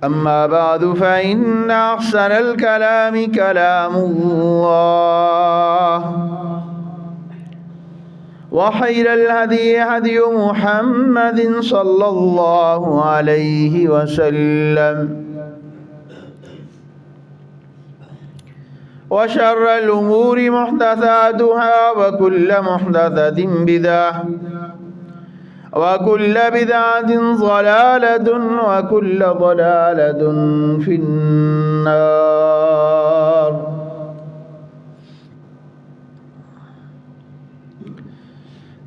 أما بعد فإن أحسن الكلام كلام الله وخير الهدي هدي محمد صلى الله عليه وسلم وشر الأمور محدثاتها وكل محدثة بدعة وكل بدعة ضلالة وكل ضلالة في النار.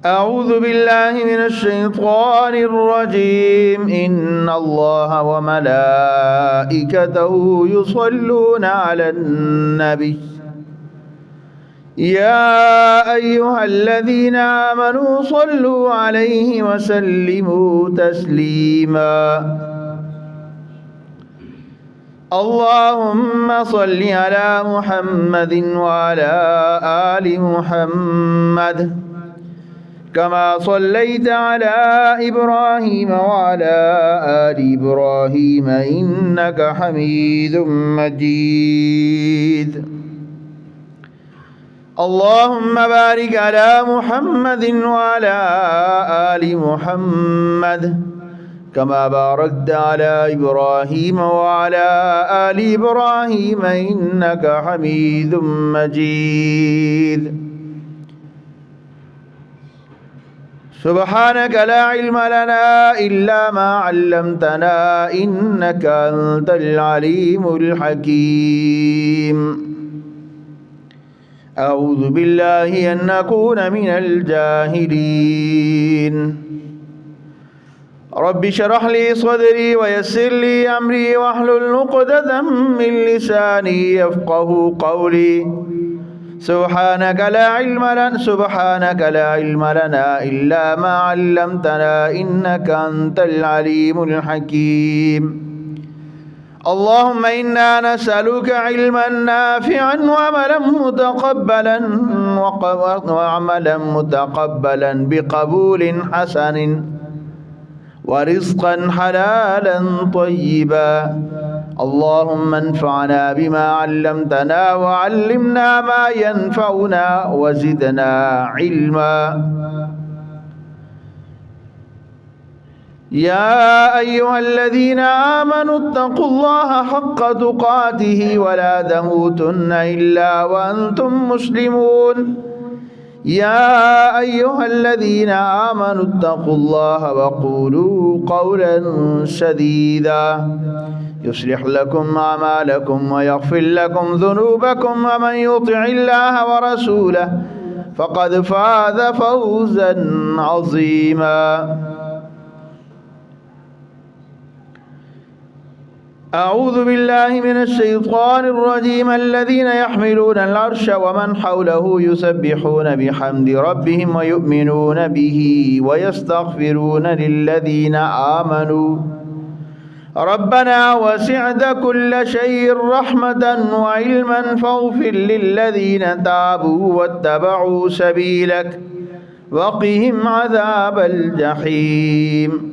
أعوذ بالله من الشيطان الرجيم. إن الله وملائكته يصلون على النبي يا أيها الذين آمنوا صلوا عليه وسلموا تسليما. اللهم صل على محمد وعلى آل محمد كما صليت على إبراهيم وعلى آل إبراهيم إنك حميد مجيد. اللهم بارك على محمد وعلى آل محمد كما باركت على إبراهيم وعلى آل إبراهيم إنك حميد مجيد. سبحانك لا علم لنا إلا ما علمتنا إنك أنت العليم الحكيم. أعوذ بالله أن أكون من الجاهلين. رب اشرح لي صدري ويسر لي أمري واحلل عقدة من لساني يفقه قولي. سبحانك لا علم لنا إلا ما علمتنا إنك أنت العليم الحكيم. اللهم إنا نسألك علما نافعا وعملا متقبلا بقبول حسن ورزقا حلالا طيبا. اللهم انفعنا بما علمتنا وعلمنا ما ينفعنا وزدنا علما. يا أيها الذين آمنوا اتقوا الله حق تقاته ولا تموتن إلا وأنتم مسلمون. يا أيها الذين آمنوا اتقوا الله وقولوا قولا سديدا يصلح لكم أعمالكم ويغفر لكم ذنوبكم ومن يطع الله ورسوله فقد فاز فوزا عظيما. أعوذ بالله من الشيطان الرجيم. الذين يحملون العرش ومن حوله يسبحون بحمد ربهم ويؤمنون به ويستغفرون للذين آمنوا ربنا وسعت كل شيء رحمة وعلما فاغفر للذين تابوا واتبعوا سبيلك وقهم عذاب الجحيم.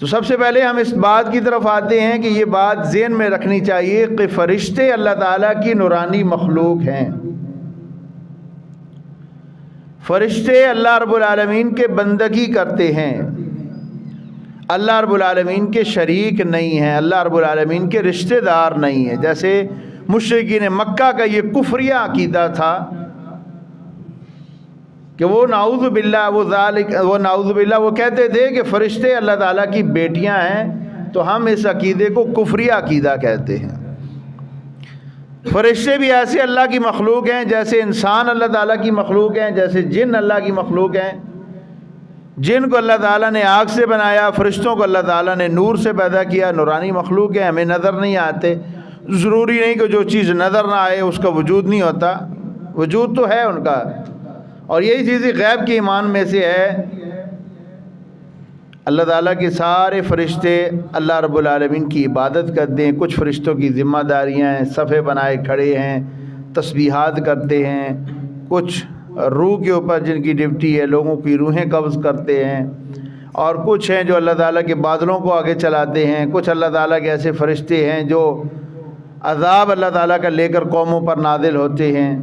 تو سب سے پہلے ہم اس بات کی طرف آتے ہیں کہ یہ بات ذہن میں رکھنی چاہیے کہ فرشتے اللہ تعالیٰ کی نورانی مخلوق ہیں. فرشتے اللہ رب العالمین کے بندگی کرتے ہیں، اللہ رب العالمین کے شریک نہیں ہیں، اللہ رب العالمین کے رشتہ دار نہیں ہیں. جیسے مشرکین مکہ کا یہ کفریہ عقیدہ تھا کہ وہ نعوذ باللہ وہ کہتے تھے کہ فرشتے اللہ تعالیٰ کی بیٹیاں ہیں، تو ہم اس عقیدے کو کفریہ عقیدہ کہتے ہیں. فرشتے بھی ایسے اللہ کی مخلوق ہیں جیسے انسان اللہ تعالیٰ کی مخلوق ہیں، جیسے جن اللہ کی مخلوق ہیں. جن کو اللہ تعالیٰ نے آگ سے بنایا، فرشتوں کو اللہ تعالیٰ نے نور سے پیدا کیا، نورانی مخلوق ہیں، ہمیں نظر نہیں آتے. ضروری نہیں کہ جو چیز نظر نہ آئے اس کا وجود نہیں ہوتا، وجود تو ہے ان کا. اور یہی چیزیں غیب کے ایمان میں سے ہے. اللہ تعالیٰ کے سارے فرشتے اللہ رب العالمین کی عبادت کرتے ہیں. کچھ فرشتوں کی ذمہ داریاں ہیں، صفے بنائے کھڑے ہیں، تسبیحات کرتے ہیں. کچھ روح کے اوپر جن کی ڈیوٹی ہے لوگوں کی روحیں قبض کرتے ہیں. اور کچھ ہیں جو اللہ تعالیٰ کے بادلوں کو آگے چلاتے ہیں. کچھ اللہ تعالیٰ کے ایسے فرشتے ہیں جو عذاب اللہ تعالیٰ کا لے کر قوموں پر نازل ہوتے ہیں.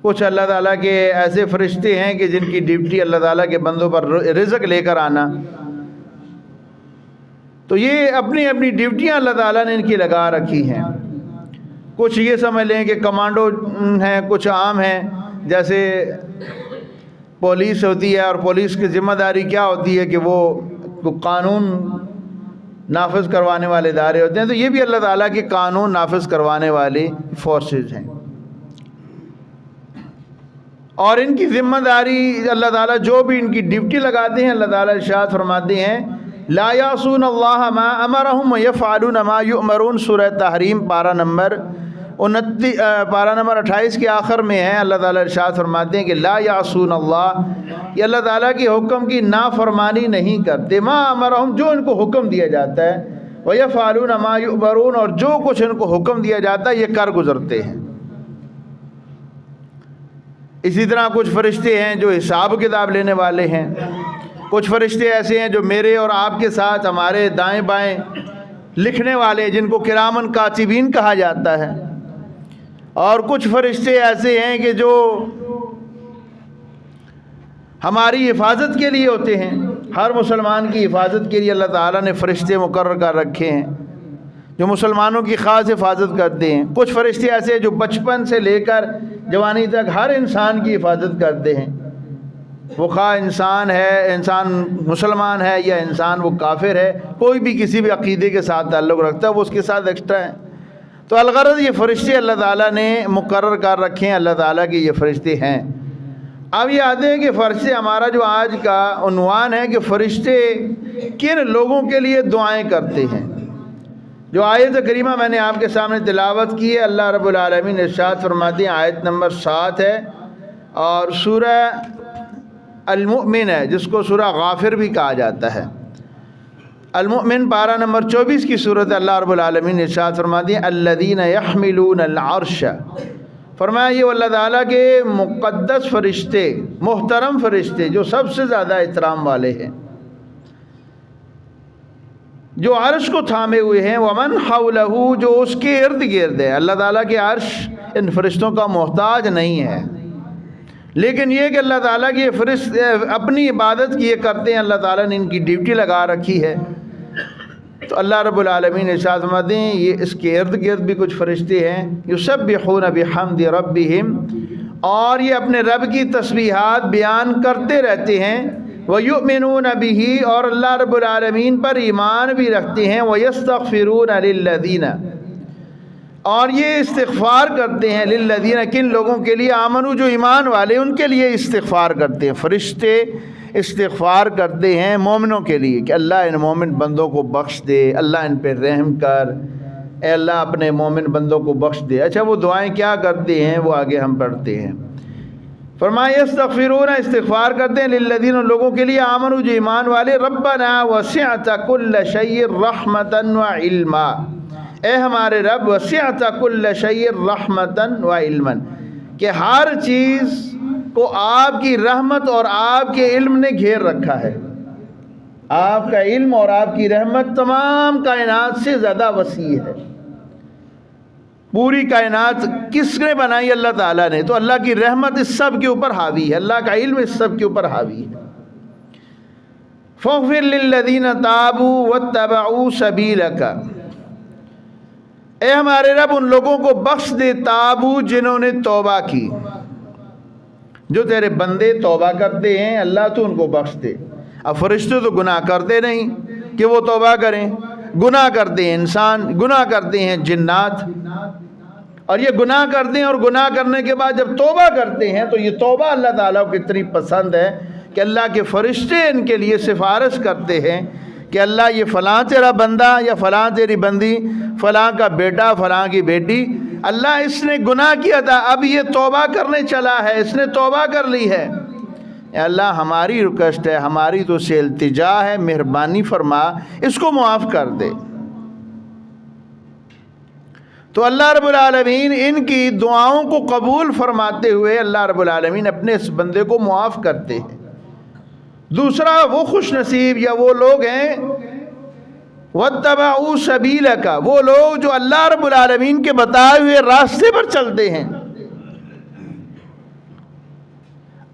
کچھ اللہ تعالیٰ کے ایسے فرشتے ہیں کہ جن کی ڈیوٹی اللہ تعالیٰ کے بندوں پر رزق لے کر آنا. تو یہ اپنی اپنی ڈیوٹیاں اللہ تعالیٰ نے ان کی لگا رکھی ہیں. کچھ یہ سمجھ لیں کہ کمانڈو ہیں، کچھ عام ہیں. جیسے پولیس ہوتی ہے، اور پولیس کی ذمہ داری کیا ہوتی ہے کہ وہ قانون نافذ کروانے والے ادارے ہوتے ہیں. تو یہ بھی اللہ تعالیٰ کے قانون نافذ کروانے والی فورسز ہیں. اور ان کی ذمہ داری اللہ تعالیٰ جو بھی ان کی ڈیوٹی لگاتے ہیں، اللہ تعالیٰ ارشاد فرماتے ہیں لا یعصون اللہ ما امرہم ویفعلون ما یؤمرون. سورہ تحریم پارہ نمبر 28 کے آخر میں ہے. اللہ تعالیٰ ارشاد فرماتے ہیں کہ لا یعصون اللہ، یہ اللہ تعالیٰ کے حکم کی نافرمانی نہیں کرتے. ما امرہم، جو ان کو حکم دیا جاتا ہے، ویفعلون ما یؤمرون، اور جو کچھ ان کو حکم دیا جاتا ہے یہ کر گزرتے ہیں. اسی طرح کچھ فرشتے ہیں جو حساب کتاب لینے والے ہیں. کچھ فرشتے ایسے ہیں جو میرے اور آپ کے ساتھ ہمارے دائیں بائیں لکھنے والے، جن کو کرامن کاتبین کہا جاتا ہے. اور کچھ فرشتے ایسے ہیں کہ جو ہماری حفاظت کے لیے ہوتے ہیں. ہر مسلمان کی حفاظت کے لیے اللہ تعالیٰ نے فرشتے مقرر کر رکھے ہیں جو مسلمانوں کی خاص حفاظت کرتے ہیں. کچھ فرشتے ایسے ہیں جو بچپن سے لے کر جوانی تک ہر انسان کی حفاظت کرتے ہیں. وہ خواہ انسان ہے، انسان مسلمان ہے، یا انسان وہ کافر ہے، کوئی بھی کسی بھی عقیدے کے ساتھ تعلق رکھتا ہے وہ اس کے ساتھ ایکسٹرا ہے. تو الغرض یہ فرشتے اللہ تعالیٰ نے مقرر کر رکھے ہیں، اللہ تعالیٰ کے یہ فرشتے ہیں. اب یہ آتے ہیں کہ فرشتے، ہمارا جو آج کا عنوان ہے کہ فرشتے کن لوگوں کے لیے دعائیں کرتے ہیں. جو آیت کریمہ میں نے آپ کے سامنے تلاوت کی ہے، اللہ رب العالمین ارشاد فرماتے ہیں، آیت نمبر 7 ہے اور سورہ المؤمن ہے، جس کو سورہ غافر بھی کہا جاتا ہے. المؤمن پارہ نمبر 24 کی صورت اللہ رب العالمین ارشاد فرماتے ہیں الذین یحملون العرش. فرمایا یہ اللہ تعالیٰ کے مقدس فرشتے، محترم فرشتے جو سب سے زیادہ احترام والے ہیں، جو عرش کو تھامے ہوئے ہیں. ومن حولہ، جو اس کے ارد گرد ہے. اللہ تعالیٰ کے عرش ان فرشتوں کا محتاج نہیں ہے، لیکن یہ کہ اللہ تعالیٰ کی فرشتے اپنی عبادت کیے کرتے ہیں. اللہ تعالیٰ نے ان کی ڈیوٹی لگا رکھی ہے. تو اللہ رب العالمین ارشاد فرماتے ہیں یہ اس کے ارد گرد بھی کچھ فرشتے ہیں یسبحون بحمد ربہم، اور یہ اپنے رب کی تسبیحات بیان کرتے رہتے ہیں. وَيُؤْمِنُونَ بِهِ، اور اللہ رب العالمین پر ایمان بھی رکھتے ہیں. وَيَسْتَغْفِرُونَ لِلَّذِينَ، اور یہ استغفار کرتے ہیں. لِلَّذِينَ، کن لوگوں کے لیے؟ آمنو، جو ایمان والے، ان کے لیے استغفار کرتے ہیں. فرشتے استغفار کرتے ہیں مومنوں کے لیے کہ اللہ ان مومن بندوں کو بخش دے، اللہ ان پہ رحم کر، اے اللہ اپنے مومن بندوں کو بخش دے. اچھا وہ دعائیں کیا کرتے ہیں وہ آگے ہم پڑھتے ہیں. فرمایا یستغفرون، استغفار کرتے ہیں. للذین، لوگوں کے لیے، آمنوا، جو ایمان والے. ربنا وسعت کل شیء رحمتا وعلما، اے ہمارے رب، وسعت کل شیء رحمتا وعلما، کہ ہر چیز کو آپ کی رحمت اور آپ کے علم نے گھیر رکھا ہے. آپ کا علم اور آپ کی رحمت تمام کائنات سے زیادہ وسیع ہے. پوری کائنات کس نے بنائی؟ اللہ تعالیٰ نے. تو اللہ کی رحمت اس سب کے اوپر حاوی ہے، اللہ کا علم اس سب کے اوپر حاوی ہے. فاغفر للذین تابوا واتبعوا سبیلک، اے ہمارے رب ان لوگوں کو بخش دے، تابو جنہوں نے توبہ کی. جو تیرے بندے توبہ کرتے ہیں اللہ تو ان کو بخش دے. اب فرشتے تو گناہ کرتے نہیں کہ وہ توبہ کریں، گناہ کرتے ہیں انسان، گناہ کرتے ہیں جنات، اور یہ گناہ کرتے ہیں اور گناہ کرنے کے بعد جب توبہ کرتے ہیں تو یہ توبہ اللہ تعالیٰ کو اتنی پسند ہے کہ اللہ کے فرشتے ان کے لیے سفارش کرتے ہیں کہ اللہ یہ فلاں تیرا بندہ یا فلاں تیری بندی، فلاں کا بیٹا، فلاں کی بیٹی، اللہ اس نے گناہ کیا تھا، اب یہ توبہ کرنے چلا ہے، اس نے توبہ کر لی ہے. اے اللہ ہماری ریکویسٹ ہے، ہماری تو سے التجا ہے، مہربانی فرما اس کو معاف کر دے. تو اللہ رب العالمین ان کی دعاؤں کو قبول فرماتے ہوئے اللہ رب العالمین اپنے اس بندے کو معاف کرتے ہیں. دوسرا وہ خوش نصیب یا وہ لوگ ہیں واتبعوا سبیلک، وہ لوگ جو اللہ رب العالمین کے بتائے ہوئے راستے پر چلتے ہیں.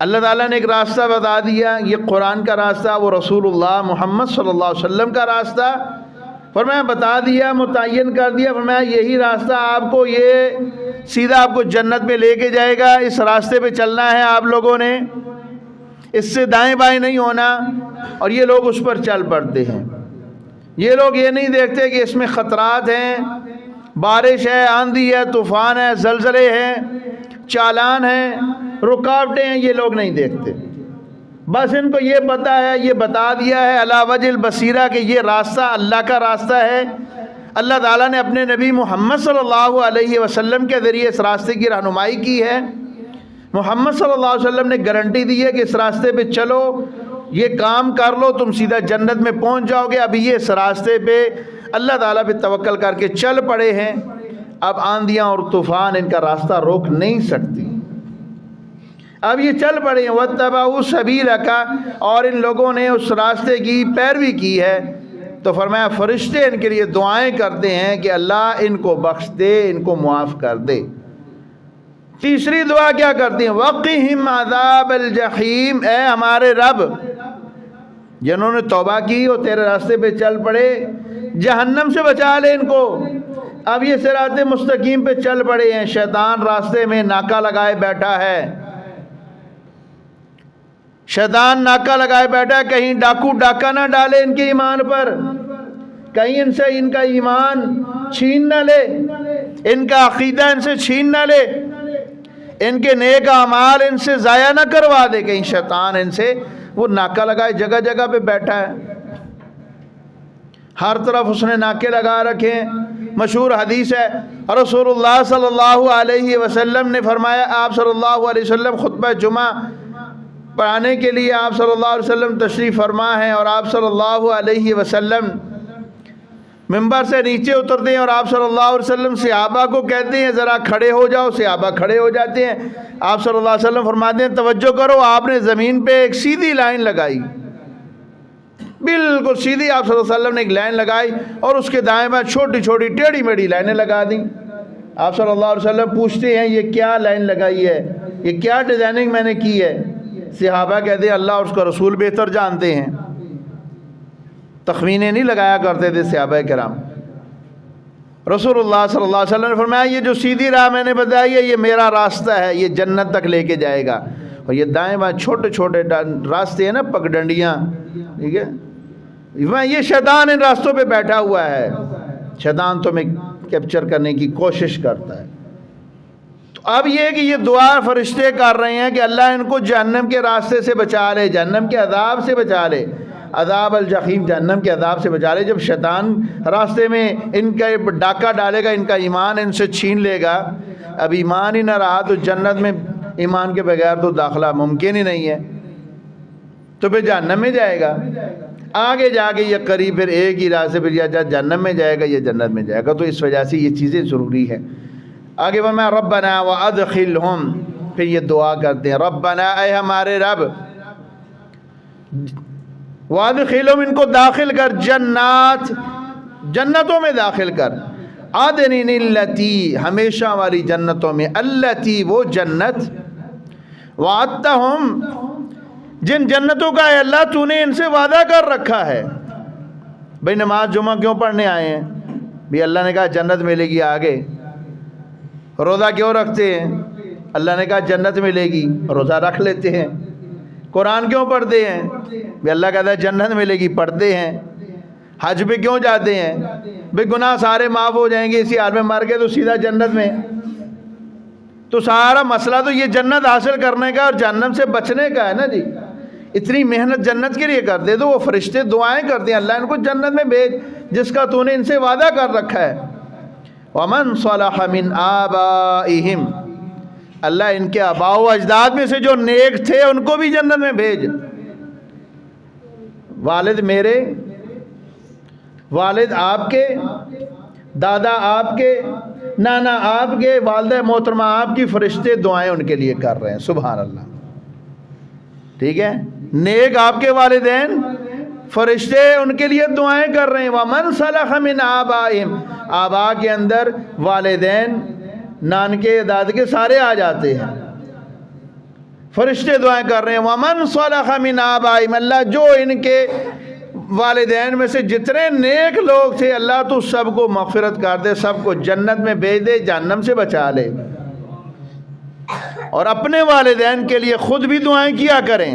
اللہ تعالیٰ نے ایک راستہ بتا دیا، یہ قرآن کا راستہ، وہ رسول اللہ محمد صلی اللہ علیہ وسلم کا راستہ فرمایا، بتا دیا، متعین کر دیا، فرمایا یہی راستہ آپ کو یہ سیدھا آپ کو جنت میں لے کے جائے گا، اس راستے پہ چلنا ہے آپ لوگوں نے، اس سے دائیں بائیں نہیں ہونا. اور یہ لوگ اس پر چل پڑتے ہیں. یہ لوگ یہ نہیں دیکھتے کہ اس میں خطرات ہیں، بارش ہے، آندھی ہے، طوفان ہے، زلزلے ہیں، چالان ہیں، رکاوٹیں ہیں، یہ لوگ نہیں دیکھتے. بس ان کو یہ پتہ ہے، یہ بتا دیا ہے علی وجہ البصیرہ کہ یہ راستہ اللہ کا راستہ ہے. اللہ تعالیٰ نے اپنے نبی محمد صلی اللہ علیہ وسلم کے ذریعے اس راستے کی رہنمائی کی ہے. محمد صلی اللہ علیہ وسلم نے گارنٹی دی ہے کہ اس راستے پہ چلو، یہ کام کر لو، تم سیدھا جنت میں پہنچ جاؤ گے. ابھی یہ اس راستے پہ اللہ تعالیٰ پہ توکل کر کے چل پڑے ہیں. اب آندھیاں اور طوفان ان کا راستہ روک نہیں سکتی. اب یہ چل پڑے ہیں واتبعوا سبیلک، اور ان لوگوں نے اس راستے کی پیروی کی ہے. تو فرمایا فرشتے ان کے لیے دعائیں کرتے ہیں کہ اللہ ان کو بخش دے، ان کو معاف کر دے. تیسری دعا کیا کرتے ہیں؟ وقہم عذاب الجحیم، اے ہمارے رب جنہوں نے توبہ کی اور تیرے راستے پہ چل پڑے، جہنم سے بچا لے ان کو. اب یہ صراط مستقیم پہ چل پڑے ہیں، شیطان راستے میں ناکہ لگائے بیٹھا ہے، شیطان ناکہ لگائے بیٹھا ہے، کہیں ڈاکو ڈاکہ نہ ڈالے ان کے ایمان پر، کہیں ان سے ان کا ایمان چھین نہ لے، ان کا عقیدہ ان سے چھین نہ لے، ان کے نیک اعمال ان سے ضائع نہ کروا دے. کہیں شیطان ان سے وہ ناکہ لگائے، جگہ جگہ پہ بیٹھا ہے، ہر طرف اس نے ناکے لگا رکھے ہیں. مشہور حدیث ہے، رسول اللہ صلی اللہ علیہ وسلم نے فرمایا، آپ صلی اللہ علیہ وسلم خطبہ جمعہ پڑھانے کے لیے آپ صلی اللہ علیہ وسلم تشریف فرما ہیں، اور آپ صلی اللہ علیہ وسلم ممبر سے نیچے اترتے ہیں اور آپ صلی اللہ علیہ وسلم صحابہ کو کہتے ہیں ذرا کھڑے ہو جاؤ. صحابہ کھڑے ہو جاتے ہیں. آپ صلی اللہ علیہ وسلم فرماتے ہیں توجہ کرو، آپ نے زمین پہ ایک سیدھی لائن لگائی، بالکل سیدھی آپ صلی اللہ علیہ وسلم نے ایک لائن لگائی، اور اس کے دائیں بائیں چھوٹی چھوٹی ٹیڑھی میڑھی لائنیں لگا دیں. آپ صلی اللہ علیہ وسلم پوچھتے ہیں یہ کیا لائن لگائی ہے، یہ کیا ڈیزائننگ میں نے کی ہے؟ صحابہ کہتے ہیں اللہ اور اس کا رسول بہتر جانتے ہیں. تخمینے نہیں لگایا کرتے تھے صحابہ کرام. رسول اللہ صلی اللہ علیہ وسلم نے فرمایا یہ جو سیدھی راہ میں نے بتائی ہے یہ میرا راستہ ہے، یہ جنت تک لے کے جائے گا. اور یہ دائیں بائیں چھوٹے چھوٹے راستے ہیں نا، پگڈنڈیاں، ٹھیک ہے، یہ شیطان ان راستوں پہ بیٹھا ہوا ہے. شیطان تمہیں کیپچر کرنے کی کوشش کرتا ہے. تو اب یہ کہ یہ دعا فرشتے کر رہے ہیں کہ اللہ ان کو جہنم کے راستے سے بچا لے، جہنم کے عذاب سے بچا لے، عذاب الجحیم، جہنم کے عذاب سے بچا لے. جب شیطان راستے میں ان کا ڈاکہ ڈالے گا، ان کا ایمان ان سے چھین لے گا، اب ایمان ہی نہ رہا تو جنت میں ایمان کے بغیر تو داخلہ ممکن ہی نہیں ہے، تو پھر جہنم میں جائے گا. آگے جا کے یہ قریب پھر ایک ہی راہ سے پھر یا جہنم میں جائے گا یا جنت میں جائے گا. تو اس وجہ سے یہ چیزیں ضروری ہیں. آگے فرمایا ربنا وادخلہم، پھر یہ دعا کرتے ہیں ربنا، اے ہمارے رب، وادخلہم ان کو داخل کر جنات جنتوں میں داخل کر عدن التی ہمیشہ والی جنتوں میں التی وہ جنت وعدتہم جن جنتوں کا اے اللہ تو نے ان سے وعدہ کر رکھا ہے. بھئی نماز جمعہ کیوں پڑھنے آئے ہیں؟ بھی اللہ نے کہا جنت ملے گی آگے. روزہ کیوں رکھتے ہیں؟ اللہ نے کہا جنت ملے گی روزہ رکھ لیتے ہیں. قرآن کیوں پڑھتے ہیں؟ بھی اللہ کہتا ہے جنت ملے گی پڑھتے ہیں. حج پہ کیوں جاتے ہیں؟ بھئی گناہ سارے معاف ہو جائیں گے اسی حال میں مر گئے تو سیدھا جنت میں. تو سارا مسئلہ تو یہ جنت حاصل کرنے کا اور جہنم سے بچنے کا ہے نا جی. اتنی محنت جنت کے لیے کرتے تو وہ فرشتے دعائیں کرتے ہیں اللہ ان کو جنت میں بھیج جس کا تو نے ان سے وعدہ کر رکھا ہے. ومن صلح من آبائہم اللہ ان کے آباء و اجداد میں سے جو نیک تھے ان کو بھی جنت میں بھیج. والد میرے، والد آپ کے، دادا آپ کے، نانا آپ کے، والدہ محترمہ آپ کی، فرشتے دعائیں ان کے لیے کر رہے ہیں. سبحان اللہ. ٹھیک ہے، نیک آپ کے والدین، فرشتے ان کے لیے دعائیں کر رہے ہیں. وَمَنْ صَلَحَ مِنْ آبَائِهِمْ آبا کے اندر والدین، نانکے، دادکے سارے آ جاتے ہیں. فرشتے دعائیں کر رہے ہیں. وَمَنْ صَلَحَ مِنْ آبَائِهِمْ اللہ جو ان کے والدین میں سے جتنے نیک لوگ تھے اللہ تو سب کو مغفرت کر دے، سب کو جنت میں بھیج دے، جہنم سے بچا لے. اور اپنے والدین کے لیے خود بھی دعائیں کیا کریں،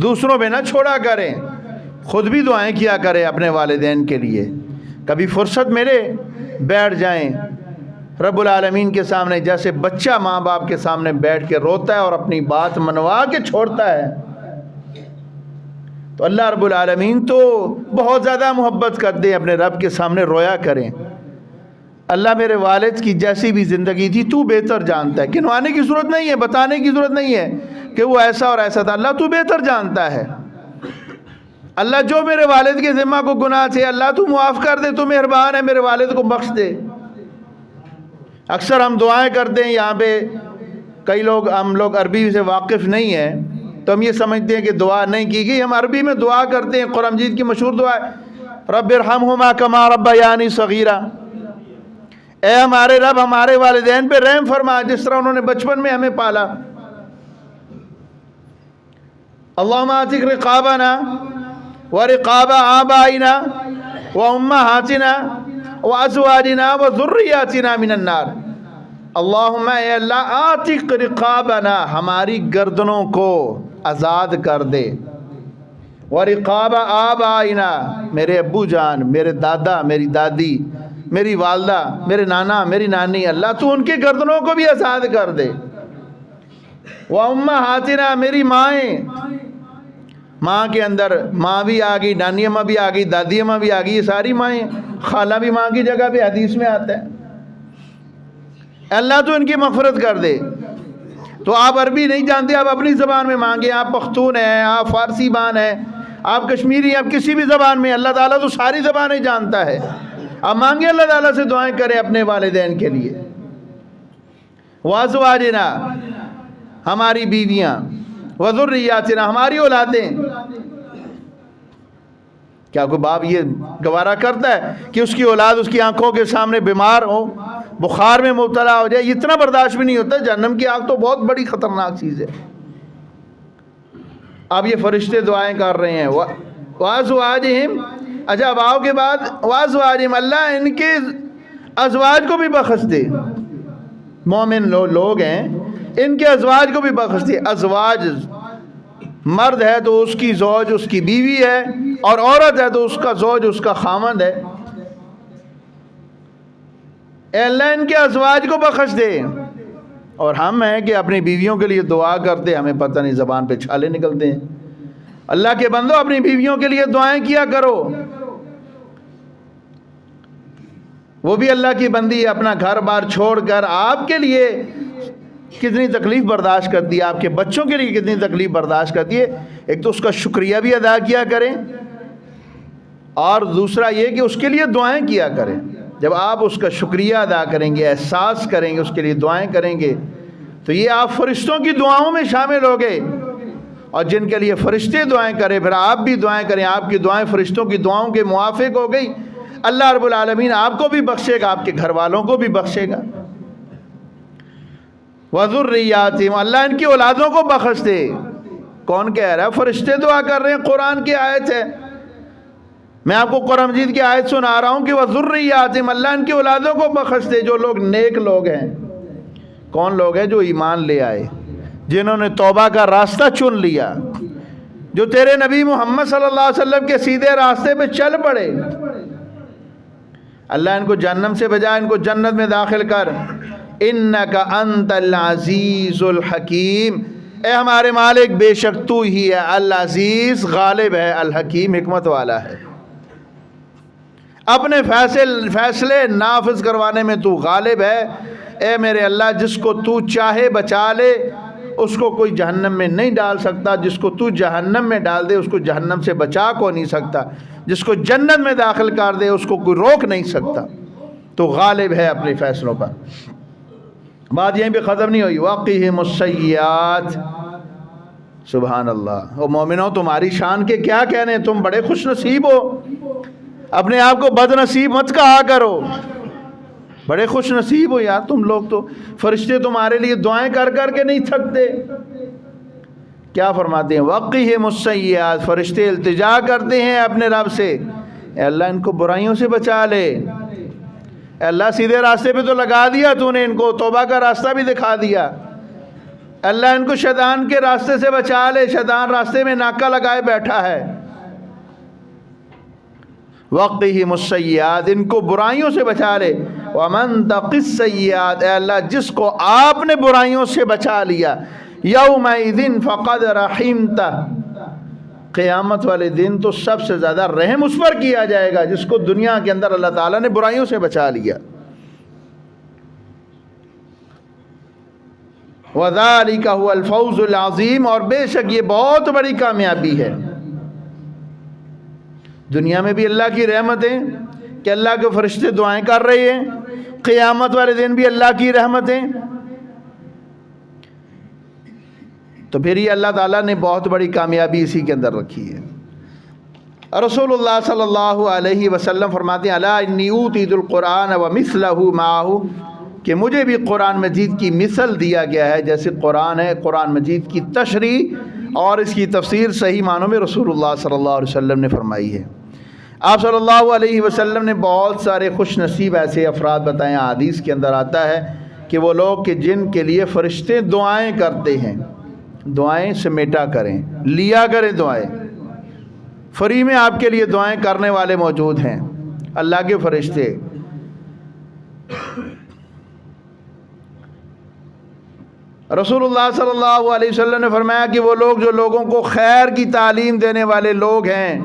دوسروں پہ نہ چھوڑا کریں، خود بھی دعائیں کیا کریں اپنے والدین کے لیے. کبھی فرصت ملے بیٹھ جائیں رب العالمین کے سامنے، جیسے بچہ ماں باپ کے سامنے بیٹھ کے روتا ہے اور اپنی بات منوا کے چھوڑتا ہے. تو اللہ رب العالمین تو بہت زیادہ محبت کرتے ہیں، اپنے رب کے سامنے رویا کریں. اللہ میرے والد کی جیسی بھی زندگی تھی تو بہتر جانتا ہے. گنوانے کی ضرورت نہیں ہے، بتانے کی ضرورت نہیں ہے کہ وہ ایسا اور ایسا تھا. اللہ تو بہتر جانتا ہے. اللہ جو میرے والد کے ذمہ کو گناہ تھے اللہ تو معاف کر دے، تو مہربان ہے، میرے والد کو بخش دے. اکثر ہم دعائیں کرتے ہیں یہاں پہ، کئی لوگ ہم لوگ عربی سے واقف نہیں ہیں تو ہم یہ سمجھتے ہیں کہ دعا نہیں کی گئی. ہم عربی میں دعا کرتے ہیں. قرآن مجید کی مشہور دعا ہے رب ارحمہما کما ربیانی صغیرا، اے ہمارے رب ہمارے والدین پہ رحم فرما جس طرح انہوں نے بچپن میں ہمیں پالا. اللہم اعتق رقابنا ورقاب آبائنا وامہاتنا وازواجنا وذریاتنا من النار. اللہم اے اللہ اعتق رقابنا ہماری گردنوں کو آزاد کر دے، ورقاب آبائنا میرے ابو جان، میرے دادا، میری دادی، میری والدہ، میرے نانا، میری نانی، اللہ تو ان کی گردنوں کو بھی آزاد کر دے. وامہاتنا میری مائیں، ماں کے اندر ماں بھی آ گئی، نانی اماں بھی آ گئی، دادی اماں بھی آ گئی، یہ ساری مائیں، خالہ بھی ماں کی جگہ پہ حدیث میں آتا ہے. اللہ تو ان کی مغفرت کر دے. تو آپ عربی نہیں جانتے آپ اپنی زبان میں مانگیں. آپ پختون ہیں، آپ فارسی بان ہیں، آپ کشمیری ہیں، آپ کسی بھی زبان میں، اللہ تعالیٰ تو ساری زبانیں جانتا ہے. آپ مانگیں اللہ تعالیٰ سے، دعائیں کریں اپنے والدین کے لیے. وازواجنا ہماری بیویاں، وذریاتنا ہماری اولادیں. کیا کوئی باپ یہ گوارا کرتا ہے کہ اس کی اولاد اس کی آنکھوں کے سامنے بیمار ہو، بخار میں مبتلا ہو جائے؟ اتنا برداشت بھی نہیں ہوتا. جہنم کی آگ تو بہت بڑی خطرناک چیز ہے. اب یہ فرشتے دعائیں کر رہے ہیں. وازواجہم اچھا اباؤ کے بعد وازواجہم اللہ ان کے ازواج کو بھی بخش دے. مومن لوگ ہیں ان کے ازواج کو بھی بخش دے. ازواج مرد ہے تو اس کی زوج اس کی بیوی ہے، اور عورت ہے تو اس کا زوج اس کا خامند ہے. اے اللہ ان کے ازواج کو بخش دے. اور ہم ہیں کہ اپنی بیویوں کے لیے دعا کرتے، ہمیں پتہ نہیں زبان پہ چھالے نکلتے ہیں. اللہ کے بندو اپنی بیویوں کے لیے دعائیں کیا کرو. وہ بھی اللہ کی بندی ہے، اپنا گھر بار چھوڑ کر آپ کے لیے کتنی تکلیف برداشت کرتی ہے، آپ کے بچوں کے لیے کتنی تکلیف برداشت کرتی ہے. ایک تو اس کا شکریہ بھی ادا کیا کریں، اور دوسرا یہ کہ اس کے لیے دعائیں کیا کریں. جب آپ اس کا شکریہ ادا کریں گے، احساس کریں گے، اس کے لیے دعائیں کریں گے، تو یہ آپ فرشتوں کی دعاؤں میں شامل ہو گئے. اور جن کے لیے فرشتے دعائیں کریں، پھر آپ بھی دعائیں کریں، آپ کی دعائیں فرشتوں کی دعاؤں کے موافق ہو گئی، اللہ رب العالمین آپ کو بھی بخشے گا، آپ کے گھر والوں کو بھی بخشے گا۔ وذریاتہم، اللہ ان کی اولادوں کو بخش دے۔ کون کہہ رہا ہے؟ فرشتے دعا کر رہے ہیں، قرآن کی آیت ہے۔ میں آپ کو قرآن مجید کی آیت سنا رہا ہوں کہ وذریاتہم، اللہ ان کی اولادوں کو بخش دے۔ جو لوگ نیک لوگ ہیں، کون لوگ ہیں؟ جو ایمان لے آئے، جنہوں نے توبہ کا راستہ چن لیا، جو تیرے نبی محمد صلی اللہ علیہ وسلم کے سیدھے راستے پہ چل پڑے۔ اللہ ان کو جہنم سے بچا، ان کو جنت میں داخل کر۔ انک انت العزیز الحکیم، اے ہمارے مالک بے شک تو ہی ہے العزیز، غالب ہے، الحکیم، حکمت والا ہے۔ اپنے فیصلے نافذ کروانے میں تو غالب ہے۔ اے میرے اللہ، جس کو تو چاہے بچا لے، اس کو کوئی جہنم میں نہیں ڈال سکتا، جس کو تو جہنم میں ڈال دے اس کو جہنم سے بچا کو نہیں سکتا، جس کو جنت میں داخل کر دے اس کو کوئی روک نہیں سکتا، تو غالب ہے اپنے فیصلوں پر۔ بات یہیں پہ ختم نہیں ہوئی، وقیہم السیئات، سبحان اللہ۔ او مومنوں، تمہاری شان کے کیا کہنے، تم بڑے خوش نصیب ہو، اپنے آپ کو بد نصیب مت کہا کرو، بڑے خوش نصیب ہو یار تم لوگ، تو فرشتے تمہارے لیے دعائیں کر کر کے نہیں تھکتے۔ کیا فرماتے ہیں؟ وقیہم السیئات، فرشتے التجا کرتے ہیں اپنے رب سے، اے اللہ ان کو برائیوں سے بچا لے، اے اللہ سیدھے راستے پہ تو لگا دیا تو نے، ان کو توبہ کا راستہ بھی دکھا دیا، اللہ ان کو شیطان کے راستے سے بچا لے، شیطان راستے میں ناکہ لگائے بیٹھا ہے۔ وقیہم السیئات، ان کو برائیوں سے بچا لے۔ ومن تق السیئات، اے اللہ جس کو آپ نے برائیوں سے بچا لیا، یومئذ فقد رحمتہ، قیامت والے دن تو سب سے زیادہ رحم اس پر کیا جائے گا جس کو دنیا کے اندر اللہ تعالیٰ نے برائیوں سے بچا لیا۔ وذالک هو الفوز العظیم، اور بے شک یہ بہت بڑی کامیابی ہے۔ دنیا میں بھی اللہ کی رحمتیں کہ اللہ کے فرشتے دعائیں کر رہے ہیں، قیامت والے دن بھی اللہ کی رحمتیں، تو پھر یہ اللہ تعالیٰ نے بہت بڑی کامیابی اسی کے اندر رکھی ہے۔ رسول اللہ صلی اللہ علیہ وسلم فرماتے ہیں الا انی اوتیت القرآن ومثلہ معہ، کہ مجھے بھی قرآن مجید کی مثل دیا گیا ہے، جیسے قرآن ہے، قرآن مجید کی تشریح اور اس کی تفسیر صحیح معنوں میں رسول اللہ صلی اللہ علیہ وسلم نے فرمائی ہے۔ آپ صلی اللہ علیہ وسلم نے بہت سارے خوش نصیب ایسے افراد بتائے ہیں، حدیث کے اندر آتا ہے کہ وہ لوگ کہ جن کے لیے فرشتے دعائیں کرتے ہیں، دعائیں سمیٹا کریں، لیا کریں دعائیں، فری میں آپ کے لیے دعائیں کرنے والے موجود ہیں، اللہ کے فرشتے۔ رسول اللہ صلی اللہ علیہ وسلم نے فرمایا کہ وہ لوگ جو لوگوں کو خیر کی تعلیم دینے والے لوگ ہیں،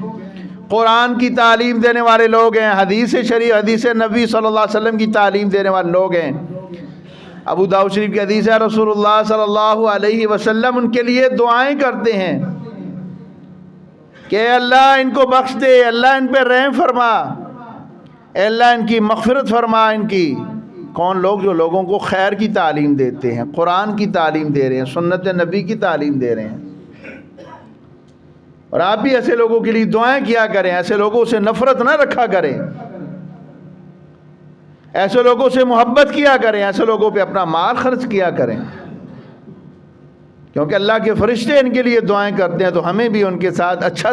قرآن کی تعلیم دینے والے لوگ ہیں، حدیث شریف، حدیث نبی صلی اللہ علیہ وسلم کی تعلیم دینے والے لوگ ہیں۔ ابو داؤد شریف کی حدیث ہے، رسول اللہ صلی اللہ علیہ وسلم ان کے لیے دعائیں کرتے ہیں کہ اے اللہ ان کو بخش دے، اللہ ان پہ رحم فرما، اے اللہ ان کی مغفرت فرما۔ ان کی کون لوگ؟ جو لوگوں کو خیر کی تعلیم دیتے ہیں، قرآن کی تعلیم دے رہے ہیں، سنت نبی کی تعلیم دے رہے ہیں۔ اور آپ بھی ایسے لوگوں کے لیے دعائیں کیا کریں، ایسے لوگوں سے نفرت نہ رکھا کریں، ایسے لوگوں سے محبت کیا کریں، ایسے لوگوں پہ اپنا مال خرچ کیا کریں، کیونکہ اللہ کے فرشتے ان کے لیے دعائیں کرتے ہیں، تو ہمیں بھی ان کے ساتھ اچھا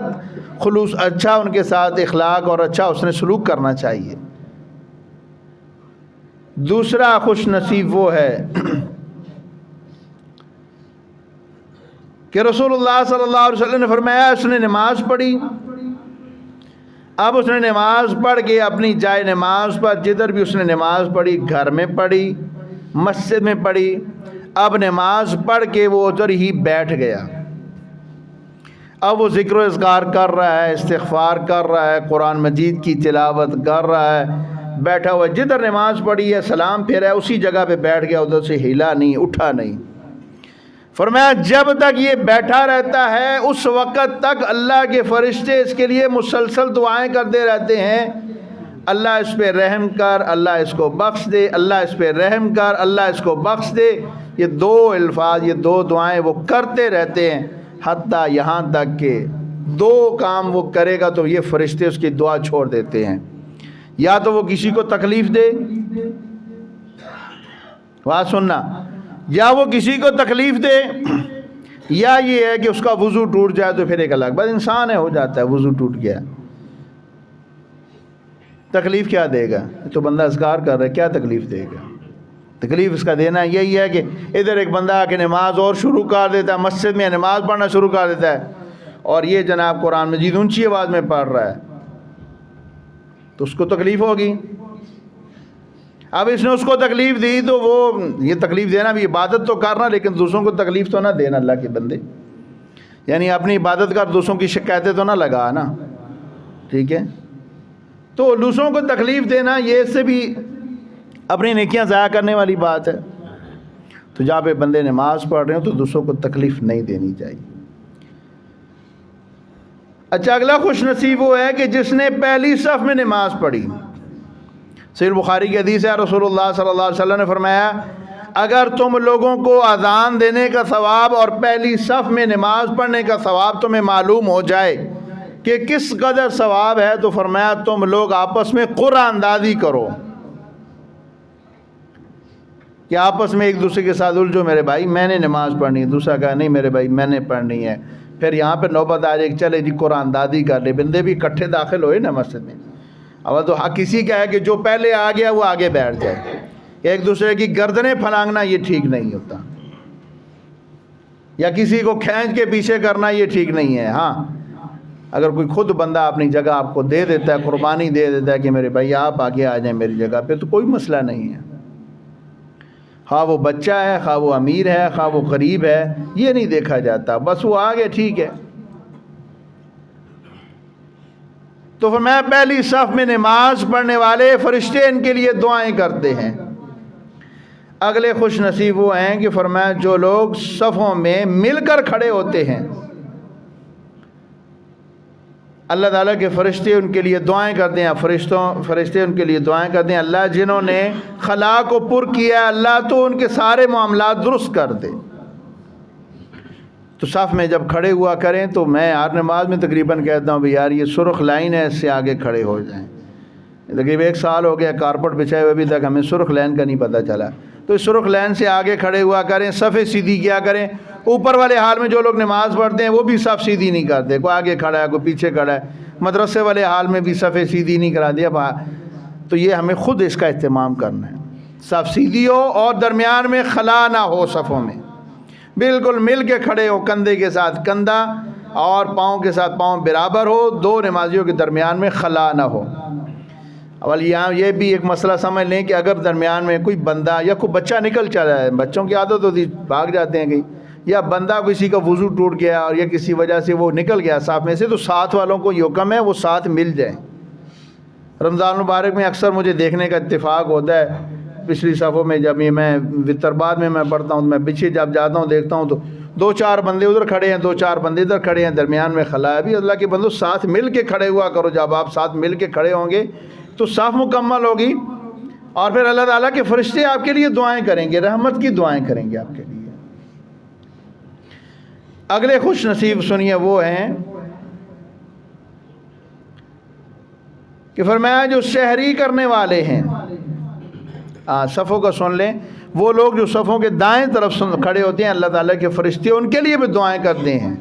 خلوص، اچھا ان کے ساتھ اخلاق اور اچھا اس نے سلوک کرنا چاہیے۔ دوسرا خوش نصیب وہ ہے کہ رسول اللہ صلی اللہ علیہ وسلم نے فرمایا اس نے نماز پڑھی، اب اس نے نماز پڑھ کے اپنی جائے نماز پر، جدھر بھی اس نے نماز پڑھی، گھر میں پڑھی، مسجد میں پڑھی، اب نماز پڑھ کے وہ ادھر ہی بیٹھ گیا، اب وہ ذکر و اذکار کر رہا ہے، استغفار کر رہا ہے، قرآن مجید کی تلاوت کر رہا ہے، بیٹھا ہوا، جدھر نماز پڑھی ہے سلام پھیرا ہے اسی جگہ پہ بیٹھ گیا، ادھر سے ہلا نہیں، اٹھا نہیں۔ فرمایا جب تک یہ بیٹھا رہتا ہے اس وقت تک اللہ کے فرشتے اس کے لیے مسلسل دعائیں کرتے رہتے ہیں، اللہ اس پہ رحم کر، اللہ اس کو بخش دے، اللہ اس پہ رحم کر، اللہ اس کو بخش دے۔ یہ دو الفاظ، یہ دو دعائیں وہ کرتے رہتے ہیں حتیٰ یہاں تک کہ دو کام وہ کرے گا تو یہ فرشتے اس کی دعا چھوڑ دیتے ہیں. یا تو وہ کسی کو تکلیف دے، بات سننا، یا وہ کسی کو تکلیف دے، یا یہ ہے کہ اس کا وضو ٹوٹ جائے تو پھر ایک الگ بس انسان ہے، ہو جاتا ہے، وضو ٹوٹ گیا، تکلیف کیا دے گا؟ تو بندہ اذکار کر رہا ہے، کیا تکلیف دے گا؟ تکلیف اس کا دینا یہی ہے کہ ادھر ایک بندہ آ کے نماز اور شروع کر دیتا ہے، مسجد میں نماز پڑھنا شروع کر دیتا ہے، اور یہ جناب قرآن مجید اونچی آواز میں پڑھ رہا ہے، تو اس کو تکلیف ہوگی. اب اس نے اس کو تکلیف دی تو وہ یہ تکلیف دینا بھی عبادت تو کرنا، لیکن دوسروں کو تکلیف تو نہ دینا اللہ کے بندے، یعنی اپنی عبادت کر دوسروں کی شکایتیں تو نہ لگا نا، ٹھیک ہے. تو دوسروں کو تکلیف دینا یہ اس سے بھی اپنی نیکیاں ضائع کرنے والی بات ہے. تو جہاں پہ بندے نماز پڑھ رہے ہوں تو دوسروں کو تکلیف نہیں دینی چاہیے. اچھا، اگلا خوش نصیب وہ ہے کہ جس نے پہلی صف میں نماز پڑھی. صحیح بخاری کی حدیث ہے، رسول اللہ صلی اللہ علیہ وسلم نے فرمایا اگر تم لوگوں کو اذان دینے کا ثواب اور پہلی صف میں نماز پڑھنے کا ثواب تمہیں معلوم ہو جائے کہ کس قدر ثواب ہے تو فرمایا تم لوگ آپس میں قرآن اندازی کرو، کہ آپس میں ایک دوسرے کے ساتھ الجھو، میرے بھائی میں نے نماز پڑھنی ہے، دوسرا کہا نہیں میرے بھائی میں نے پڑھنی ہے، پھر یہاں پہ نوبت آ جائے چلے جی قرآن اندازی کر لے، بندے بھی اکٹھے داخل ہوئے نا مسجد میں. اب تو کسی کا ہے کہ جو پہلے آ گیا وہ آگے بیٹھ جائے، ایک دوسرے کی گردنیں پھلانگنا یہ ٹھیک نہیں ہوتا، یا کسی کو کھینچ کے پیچھے کرنا یہ ٹھیک نہیں ہے. ہاں اگر کوئی خود بندہ اپنی جگہ آپ کو دے دیتا ہے، قربانی دے دیتا ہے کہ میرے بھائی آپ آگے آ جائیں میری جگہ پہ، تو کوئی مسئلہ نہیں ہے. خواہ وہ بچہ ہے، خواہ وہ امیر ہے، خواہ وہ غریب ہے، یہ نہیں دیکھا جاتا، بس وہ آگے ٹھیک ہے. تو فرمایا پہلی صف میں نماز پڑھنے والے فرشتے ان کے لیے دعائیں کرتے ہیں. اگلے خوش نصیب وہ ہیں کہ فرمایا جو لوگ صفوں میں مل کر کھڑے ہوتے ہیں، اللہ تعالیٰ کے فرشتے ان کے لیے دعائیں کرتے ہیں، فرشتے ان کے لیے دعائیں کرتے ہیں اللہ جنہوں نے خلا کو پر کیا اللہ تو ان کے سارے معاملات درست کر دے. تو صف میں جب کھڑے ہوا کریں تو میں ہر نماز میں تقریباً کہتا ہوں بھی یار یہ سرخ لائن ہے، اس سے آگے کھڑے ہو جائیں. تقریباً 1 سال ہو گیا کارپٹ بچھائے ہوئے، ابھی تک ہمیں سرخ لائن کا نہیں پتہ چلا. تو اس سرخ لائن سے آگے کھڑے ہوا کریں، صفیں سیدھی کیا کریں. اوپر والے حال میں جو لوگ نماز پڑھتے ہیں وہ بھی صف سیدھی نہیں کرتے، کوئی آگے کھڑا ہے کوئی پیچھے کھڑا ہے. مدرسے والے حال میں بھی صفیں سیدھی نہیں کرا دیا. تو یہ ہمیں خود اس کا اہتمام کرنا ہے، صف سیدھی ہو اور درمیان میں خلا نہ ہو، صفوں میں بالکل مل کے کھڑے ہو، کندھے کے ساتھ کندھا اور پاؤں کے ساتھ پاؤں برابر ہو، دو نمازیوں کے درمیان میں خلا نہ ہو. اول یہاں یہ بھی ایک مسئلہ سمجھ لیں کہ اگر درمیان میں کوئی بندہ یا کوئی بچہ نکل چلا ہے، بچوں کی عادت ہوتی بھاگ جاتے ہیں کہیں، یا بندہ کسی کا وضو ٹوٹ گیا اور یا کسی وجہ سے وہ نکل گیا صاف میں سے، تو ساتھ والوں کو یہ حکم ہے وہ ساتھ مل جائیں. رمضان مبارک میں اکثر مجھے دیکھنے کا اتفاق ہوتا ہے، پچھلی صفوں میں جب یہ میں وطر بعد میں پڑھتا ہوں، میں پیچھے جب جاتا ہوں دیکھتا ہوں تو 2-4 بندے ادھر کھڑے ہیں، 2-4 بندے ادھر کھڑے ہیں، درمیان میں خلا ہے. بھی اللہ کے بندو ساتھ مل کے کھڑے ہوا کرو، جب آپ ساتھ مل کے کھڑے ہوں گے تو صف مکمل ہوگی، اور پھر اللہ تعالیٰ کے فرشتے آپ کے لیے دعائیں کریں گے، رحمت کی دعائیں کریں گے آپ کے لیے. اگلے خوش نصیب سنیے وہ ہیں کہ فرمایا جو سحری کرنے والے ہیں، صفوں کا سن لیں، وہ لوگ جو صفوں کے دائیں طرف کھڑے ہوتے ہیں اللہ تعالیٰ کے فرشتے ان کے لیے بھی دعائیں کرتے ہیں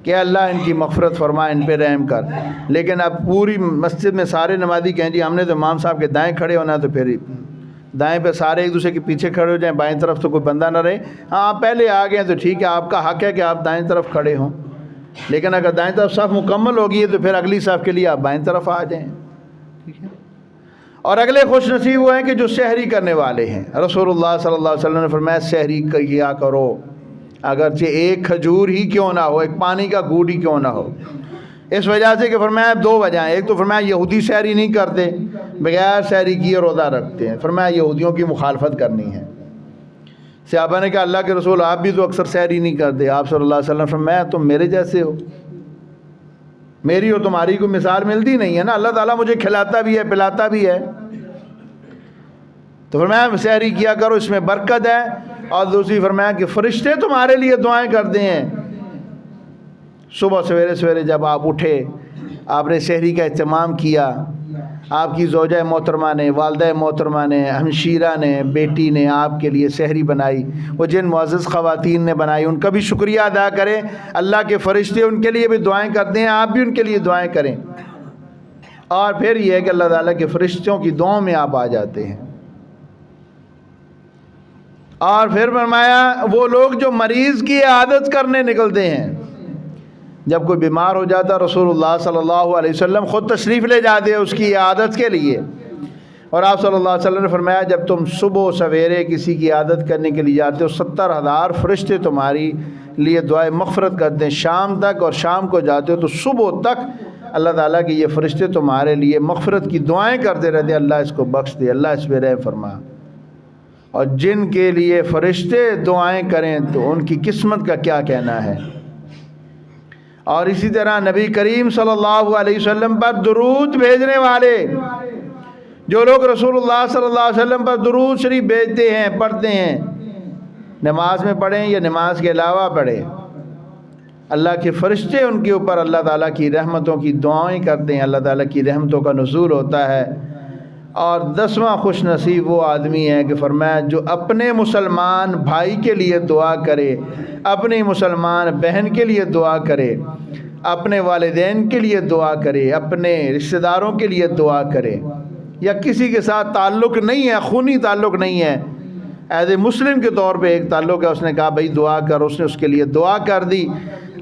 کہ اللہ ان کی مغفرت فرما، ان پہ رحم کر. لیکن اب پوری مسجد میں سارے نمازی کہیں جی ہم نے تو امام صاحب کے دائیں کھڑے ہونا، تو پھر دائیں پہ سارے ایک دوسرے کے پیچھے کھڑے ہو جائیں، بائیں طرف تو کوئی بندہ نہ رہے. ہاں آپ پہلے آ گئے تو ٹھیک ہے، آپ کا حق ہے کہ آپ دائیں طرف کھڑے ہوں، لیکن اگر دائیں طرف صف مکمل ہوگی ہے تو پھر اگلی صف کے لیے آپ بائیں طرف آ جائیں، ٹھیک ہے. اور اگلے خوش نصیب وہ ہیں کہ جو سحری کرنے والے ہیں. رسول اللہ صلی اللہ علیہ وسلم نے فرمایا سحری کیا کرو، اگرچہ ایک کھجور ہی کیوں نہ ہو، ایک پانی کا گھونٹ ہی کیوں نہ ہو. اس وجہ سے کہ فرمایا 2 وجہیں، ایک تو فرمایا یہودی سحری نہیں کرتے، بغیر سحری کیے روزہ رکھتے ہیں، فرمایا یہودیوں کی مخالفت کرنی ہے. صحابہ نے کہا اللہ کے رسول آپ بھی تو اکثر سحری نہیں کرتے. آپ صلی اللہ علیہ وسلم فرمایا تم میرے جیسے ہو، میری اور تمہاری کوئی مثال ملتی نہیں ہے نا، اللہ تعالیٰ مجھے کھلاتا بھی ہے پلاتا بھی ہے. تو فرمایا سحری کیا کرو، اس میں برکت ہے. اور دوسری فرمایا کہ فرشتے تمہارے لیے دعائیں کرتے ہیں. صبح سویرے سویرے جب آپ اٹھے، آپ نے سحری کا اہتمام کیا، آپ کی زوجہ محترمہ نے، والدہ محترمہ نے، ہمشیرہ نے، بیٹی نے آپ کے لیے سحری بنائی، وہ جن معزز خواتین نے بنائی ان کا بھی شکریہ ادا کریں۔ اللہ کے فرشتے ان کے لیے بھی دعائیں کرتے ہیں، آپ بھی ان کے لیے دعائیں کریں۔ اور پھر یہ ہے کہ اللہ تعالیٰ کے فرشتوں کی دعاؤں میں آپ آ جاتے ہیں۔ اور پھر فرمایا وہ لوگ جو مریض کی عادت کرنے نکلتے ہیں، جب کوئی بیمار ہو جاتا رسول اللہ صلی اللہ علیہ وسلم خود تشریف لے جاتے ہیں اس کی عادت کے لیے، اور آپ صلی اللہ علیہ وسلم نے فرمایا جب تم صبح سویرے کسی کی عادت کرنے کے لیے جاتے ہو 70,000 فرشتے تمہاری لیے دعائے مغفرت کرتے ہیں۔ شام تک، اور شام کو جاتے ہو تو صبح تک اللہ تعالیٰ کے یہ فرشتے تمہارے لیے مغفرت کی دعائیں کرتے رہتے ہیں، اللہ اس کو بخش دے، اللہ اس پہ رحم فرما۔ اور جن کے لیے فرشتے دعائیں کریں تو ان کی قسمت کا کیا کہنا ہے۔ اور اسی طرح نبی کریم صلی اللہ علیہ وسلم پر درود بھیجنے والے، جو لوگ رسول اللہ صلی اللہ علیہ وسلم پر درود شریف بھیجتے ہیں، پڑھتے ہیں، نماز میں پڑھیں یا نماز کے علاوہ پڑھیں، اللہ کے فرشتے ان کے اوپر اللہ تعالیٰ کی رحمتوں کی دعائیں کرتے ہیں، اللہ تعالیٰ کی رحمتوں کا نزول ہوتا ہے۔ اور 10واں خوش نصیب وہ آدمی ہے کہ فرمایا جو اپنے مسلمان بھائی کے لیے دعا کرے، اپنی مسلمان بہن کے لیے دعا کرے، اپنے والدین کے لیے دعا کرے، اپنے رشتہ داروں کے لیے دعا کرے، یا کسی کے ساتھ تعلق نہیں ہے، خونی تعلق نہیں ہے، ایز اے مسلم کے طور پہ ایک تعلق ہے، اس نے کہا بھائی دعا کر، اس نے اس کے لیے دعا کر دی۔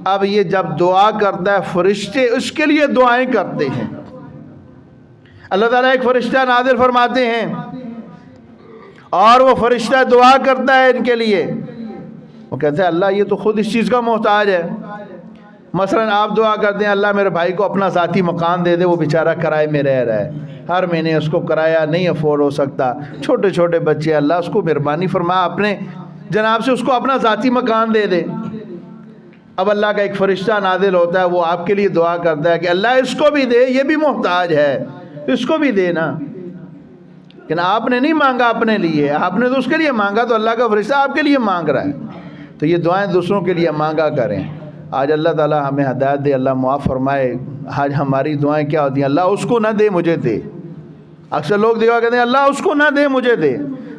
اب یہ جب دعا کرتا ہے فرشتے اس کے لیے دعائیں کرتے ہیں، اللہ تعالیٰ ایک فرشتہ نازل فرماتے ہیں اور وہ فرشتہ دعا کرتا ہے ان کے لیے، وہ کہتے ہیں اللہ یہ تو خود اس چیز کا محتاج ہے۔ مثلا آپ دعا کرتے ہیں اللہ میرے بھائی کو اپنا ذاتی مکان دے دے، وہ بیچارہ کرائے میں رہ رہا ہے، ہر مہینے اس کو کرایہ نہیں افورڈ ہو سکتا، چھوٹے چھوٹے بچے، اللہ اس کو مہربانی فرما اپنے جناب سے اس کو اپنا ذاتی مکان دے دے۔ اب اللہ کا ایک فرشتہ نازل ہوتا ہے، وہ آپ کے لیے دعا کرتا ہے کہ اللہ اس کو بھی دے، یہ بھی محتاج ہے، اس کو بھی دینا۔ لیکن آپ نے نہیں مانگا اپنے لیے، آپ نے تو اس کے لیے مانگا، تو اللہ کا فرشتہ آپ کے لیے مانگ رہا ہے۔ تو یہ دعائیں دوسروں کے لیے مانگا کریں۔ آج اللہ تعالیٰ ہمیں ہدایت دے، اللہ معاف فرمائے۔ آج ہماری دعائیں کیا ہوتی ہیں؟ اللہ اس کو نہ دے مجھے دے۔ اکثر لوگ دعا کہتے ہیں اللہ اس کو نہ دے مجھے دے،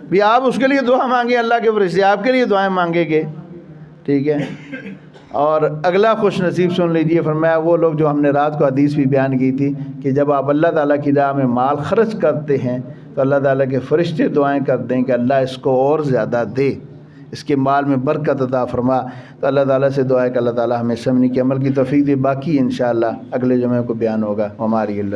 بھی آپ اس کے لیے دعا مانگیں، اللہ کے فرشتے آپ کے لیے دعائیں مانگیں گے، ٹھیک ہے۔ اور اگلا خوش نصیب سن لیجیے، فرمایا وہ لوگ جو ہم نے رات کو حدیث بھی بیان کی تھی کہ جب آپ اللہ تعالیٰ کی راہ میں مال خرچ کرتے ہیں تو اللہ تعالیٰ کے فرشتے دعائیں کرتے ہیں کہ اللہ اس کو اور زیادہ دے، اس کے مال میں برکت عطا فرما۔ تو اللہ تعالیٰ سے دعا ہے کہ اللہ تعالیٰ ہمیں سمجھنے کی عمل کی توفیق دے۔ باقی انشاءاللہ اگلے جمعے کو بیان ہوگا۔ ہماری اللہ